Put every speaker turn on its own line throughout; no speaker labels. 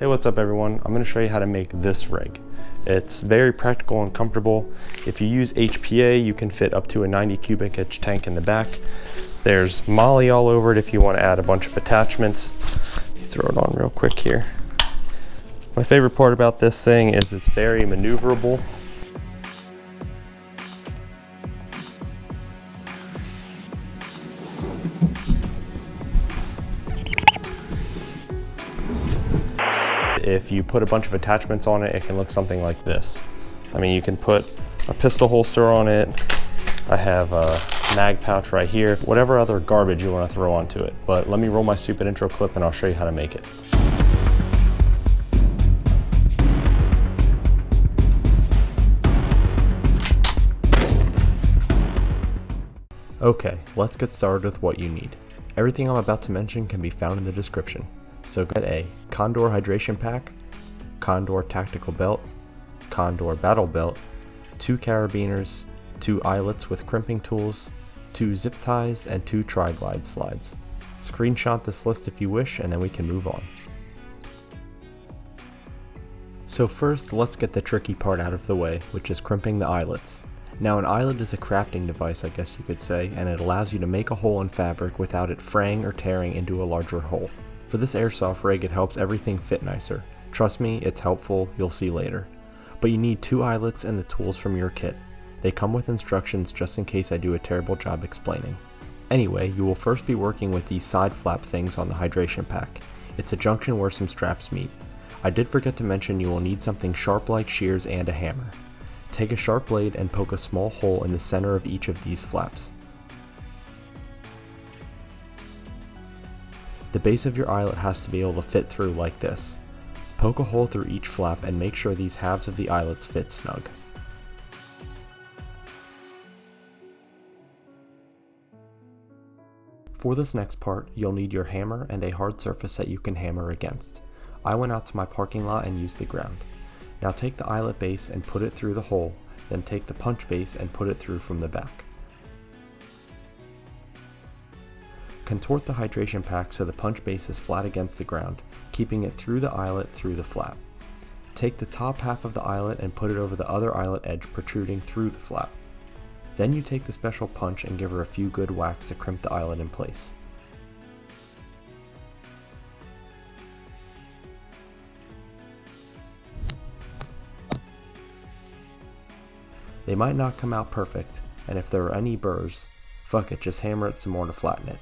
Hey, what's up everyone? I'm going to show you how to make this rig. It's very practical and comfortable. If you use HPA, you can fit up to a 90 cubic inch tank in the back. There's molle all over it if you want to add a bunch of attachments. Throw it on real quick here. My favorite part about this thing is it's very maneuverable. If you put a bunch of attachments on it, it can look something like this. I mean, you can put a pistol holster on it. I have a mag pouch right here, whatever other garbage you want to throw onto it. But let me roll my stupid intro clip and I'll show you how to make it. Okay, let's get started with what you need. Everything I'm about to mention can be found in the description. So get a Condor hydration pack, Condor tactical belt, Condor battle belt, 2 carabiners, 2 eyelets with crimping tools, 2 zip ties, and 2 tri-glide slides. Screenshot this list if you wish, and then we can move on. So first, let's get the tricky part out of the way, which is crimping the eyelets. Now an eyelet is a crafting device, I guess you could say, and it allows you to make a hole in fabric without it fraying or tearing into a larger hole. For this airsoft rig, it helps everything fit nicer. Trust me, it's helpful, you'll see later. But you need 2 eyelets and the tools from your kit. They come with instructions just in case I do a terrible job explaining. Anyway, you will first be working with these side flap things on the hydration pack. It's a junction where some straps meet. I did forget to mention you will need something sharp like shears and a hammer. Take a sharp blade and poke a small hole in the center of each of these flaps. The base of your eyelet has to be able to fit through like this. Poke a hole through each flap and make sure these halves of the eyelets fit snug. For this next part, you'll need your hammer and a hard surface that you can hammer against. I went out to my parking lot and used the ground. Now take the eyelet base and put it through the hole, then take the punch base and put it through from the back. Contort the hydration pack so the punch base is flat against the ground, keeping it through the eyelet through the flap. Take the top half of the eyelet and put it over the other eyelet edge protruding through the flap. Then you take the special punch and give her a few good whacks to crimp the eyelet in place. They might not come out perfect, and if there are any burrs, fuck it, just hammer it some more to flatten it.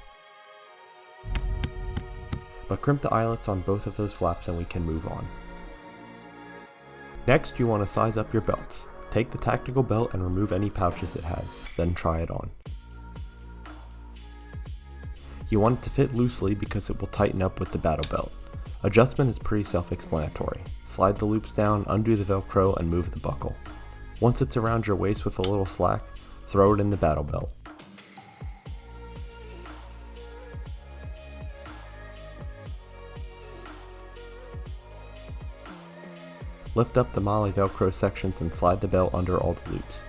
But crimp the eyelets on both of those flaps and we can move on. Next, you want to size up your belts. Take the tactical belt and remove any pouches it has, then try it on. You want it to fit loosely because it will tighten up with the battle belt. Adjustment is pretty self-explanatory. Slide the loops down, undo the velcro, and move the buckle. Once it's around your waist with a little slack, throw it in the battle belt. Lift up the molle velcro sections and slide the belt under all the loops.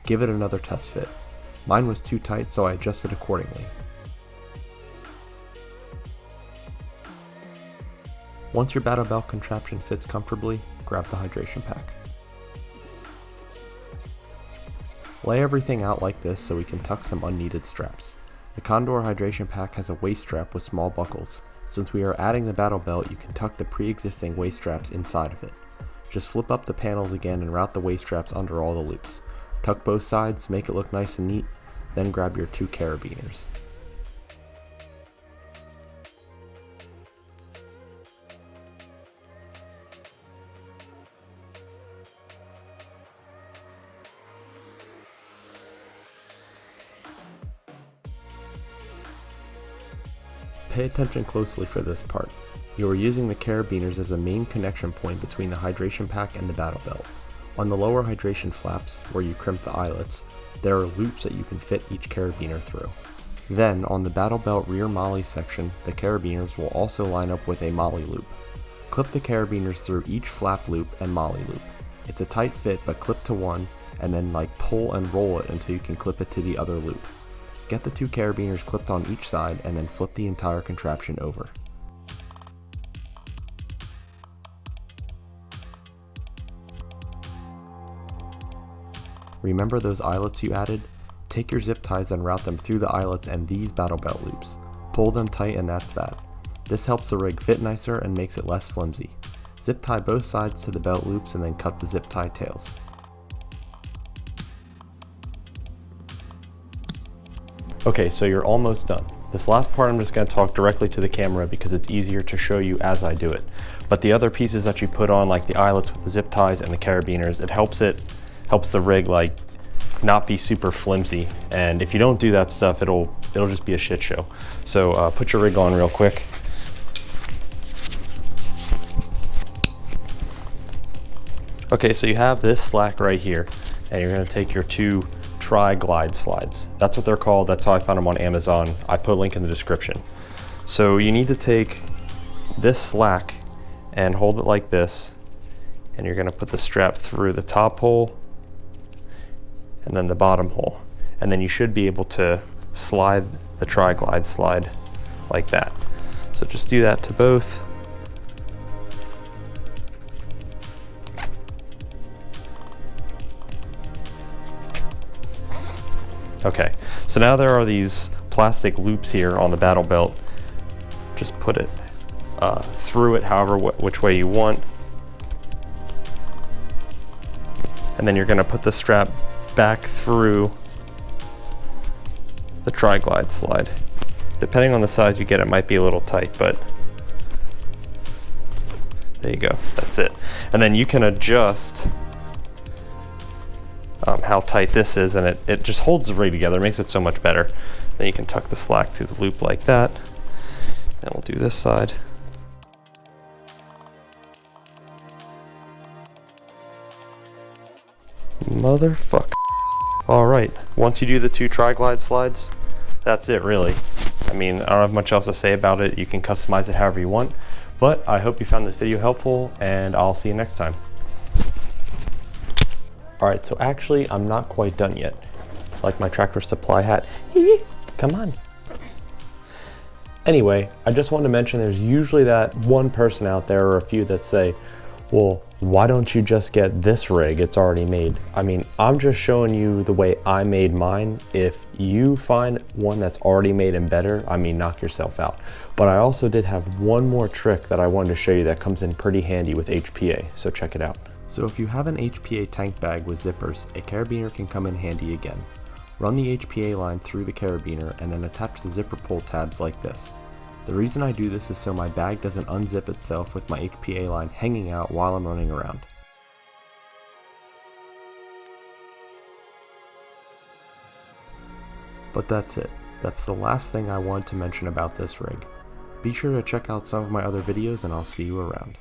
Give it another test fit. Mine was too tight, so I adjusted accordingly. Once your battle belt contraption fits comfortably, grab the hydration pack. Lay everything out like this so we can tuck some unneeded straps. The Condor hydration pack has a waist strap with small buckles. Since we are adding the battle belt, you can tuck the pre-existing waist straps inside of it. Just flip up the panels again and route the waist straps under all the loops. Tuck both sides, make it look nice and neat, then grab your 2 carabiners. pay attention closely for this part. You are using the carabiners as a main connection point between the hydration pack and the battle belt. On the lower hydration flaps, where you crimp the eyelets, there are loops that you can fit each carabiner through. Then, on the battle belt rear molle section, the carabiners will also line up with a molle loop. Clip the carabiners through each flap loop and molle loop. It's a tight fit, but clip to one, and then pull and roll it until you can clip it to the other loop. Get the two carabiners clipped on each side and then flip the entire contraption over. Remember those eyelets you added? Take your zip ties and route them through the eyelets and these battle belt loops. Pull them tight and that's that. This helps the rig fit nicer and makes it less flimsy. Zip tie both sides to the belt loops and then cut the zip tie tails. Okay, so you're almost done. This last part I'm just going to talk directly to the camera because it's easier to show you as I do it. But the other pieces that you put on, like the eyelets with the zip ties and the carabiners, it helps the rig not be super flimsy. And if you don't do that stuff, it'll just be a shit show. So put your rig on real quick. Okay, so you have this slack right here, and you're going to take your two tri-glide slides. That's what they're called. That's how I found them on Amazon. I put a link in the description. So you need to take this slack and hold it like this, and you're going to put the strap through the top hole and then the bottom hole, and then you should be able to slide the tri-glide slide like that. So just do that to both. Okay, so now there are these plastic loops here on the battle belt. Just put it through it which way you want. And then you're going to put the strap back through the tri-glide slide. Depending on the size you get, it might be a little tight, but there you go, that's it. And then you can adjust how tight this is, and it just holds the rig together, makes it so much better. Then you can tuck the slack through the loop like that. Then we'll do this side. Motherfucker. Alright, once you do the two tri-glide slides, that's it really. I mean, I don't have much else to say about it. You can customize it however you want, but I hope you found this video helpful, and I'll see you next time. Alright, so actually I'm not quite done yet. Like my Tractor Supply hat. Come on. Anyway, I just wanted to mention there's usually that one person out there or a few that say, well, why don't you just get this rig? It's already made. I mean, I'm just showing you the way I made mine. If you find one that's already made and better, I mean, knock yourself out. But I also did have one more trick that I wanted to show you that comes in pretty handy with HPA, so check it out. So if you have an HPA tank bag with zippers, a carabiner can come in handy again. Run the HPA line through the carabiner and then attach the zipper pull tabs like this. The reason I do this is so my bag doesn't unzip itself with my HPA line hanging out while I'm running around. But that's it. That's the last thing I wanted to mention about this rig. Be sure to check out some of my other videos and I'll see you around.